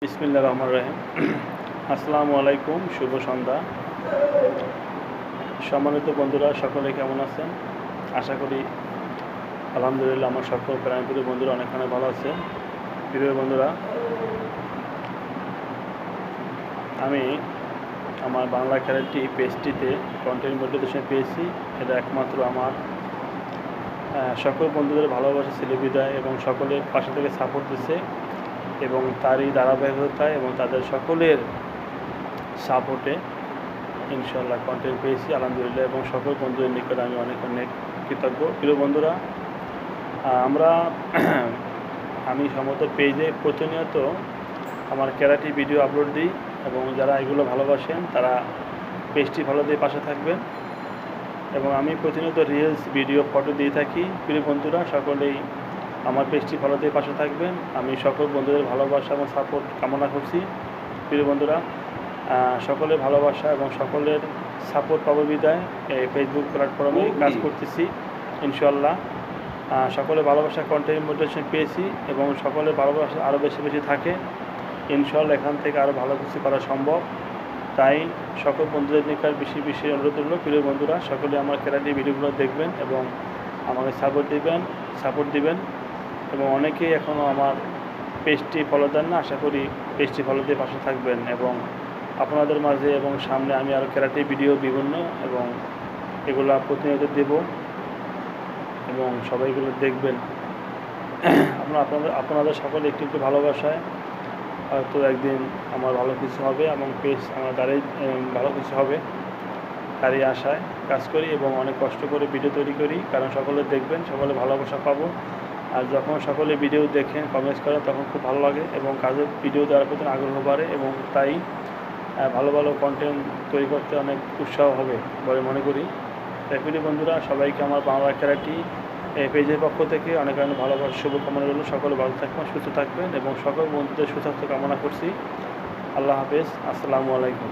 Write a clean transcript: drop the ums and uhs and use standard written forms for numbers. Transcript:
বিসমিল্লাহির রহমানির রহিম। আসসালামু আলাইকুম, শুভ সন্ধ্যা। সম্মানিত বন্ধুরা, সকলে কেমন আছেন? আশা করি আলহামদুলিল্লাহ আমার সকল প্রাণপ্রিয় বন্ধুরা অনেকখানি ভালো আছে। প্রিয় বন্ধুরা, আমি আমার বাংলা ক্যারেক্টি পেজটিতে কন্টেন্ট মোটিভেশন পেয়েছি। এটা একমাত্র আমার সকল বন্ধুদের ভালোবাসা ছিল বিদায় এবং সকলের পাশে থেকে সাপোর্ট দিচ্ছে এবং তারই ধারাবাহিকতায় এবং তাদের সকলের সাপোর্টে ইনশাআল্লাহ কন্টেন্ট পেয়েছি আলহামদুলিল্লাহ, এবং সকল বন্ধুদের নিকট আমি অনেক অনেক কৃতজ্ঞ। প্রিয় বন্ধুরা, আমি সমস্ত পেজে প্রতিনিয়ত আমার ক্যারাটি ভিডিও আপলোড দিই এবং যারা এগুলো ভালোবাসেন তারা পেজটি ফলো দিয়ে পাশে থাকবেন এবং আমি প্রতিনিয়ত রিলস ভিডিও ফটো দিয়ে থাকি। প্রিয় বন্ধুরা, সকলেই আমার পেজটি ফলো দিয়ে পাশে থাকবেন। আমি সকল বন্ধুদের ভালোবাসা এবং সাপোর্ট কামনা করছি। প্রিয় বন্ধুরা, সকলের ভালোবাসা এবং সকলের সাপোর্ট পাবো বিদায় এই ফেসবুক প্ল্যাটফর্মে কাজ করতেছি ইনশাআল্লাহ। সকলের ভালোবাসা কন্টেন্ট মোটিভেশন পেয়েছি এবং সকলের ভালোবাসা আরও বেশি বেশি থাকে ইনশাআল্লাহ। এখান থেকে আরও ভালো কিছু করা সম্ভব, তাই সকল বন্ধুদের নিকট বেশি বেশি অনুরোধ রইল। প্রিয় বন্ধুরা, সকলে আমার ক্যারাটি ভিডিওগুলো দেখবেন এবং আমাকে সাপোর্ট দিবেন এবং অনেকেই এখনও আমার পেজটি ফলো দেন না, আশা করি পেজটি ফলো দিয়ে পাশে থাকবেন এবং আপনাদের মাঝে এবং সামনে আমি আরও ক্যারাটি ভিডিও বিভিন্ন এবং এগুলো প্রতিনিয়ত দেব এবং সবাইগুলো দেখবেন। আপনাদের সকলে একটু একটু ভালোবাসায় হয়তো একদিন আমার ভালো কিছু হবে এবং পেজ আমার দ্বারাই ভালো কিছু হবে, তারই আশায় কাজ করি এবং অনেক কষ্ট করে ভিডিও তৈরি করি, কারণ সকলে দেখবেন, সকলে ভালোবাসা পাবো। আর যখন সকলে ভিডিও দেখেন, কমেন্টস করেন, তখন খুব ভালো লাগে এবং কাজের ভিডিও দেওয়ার প্রতি আগ্রহ বাড়ে এবং তাই ভালো ভালো কন্টেন্ট তৈরি করতে অনেক উৎসাহ হবে বলে মনে করি। তাই প্রিয় বন্ধুরা, সবাইকে আমার বাংলা ক্যারাটি পেজের পক্ষ থেকে অনেক অনেক ভালোবাসা শুভকামনা রইল। সকলে ভালো থাকবেন, সুস্থ থাকবেন এবং সকল বন্ধুদের সুস্বাস্থ্য কামনা করছি। আল্লাহ হাফেজ, আসসালামু আলাইকুম।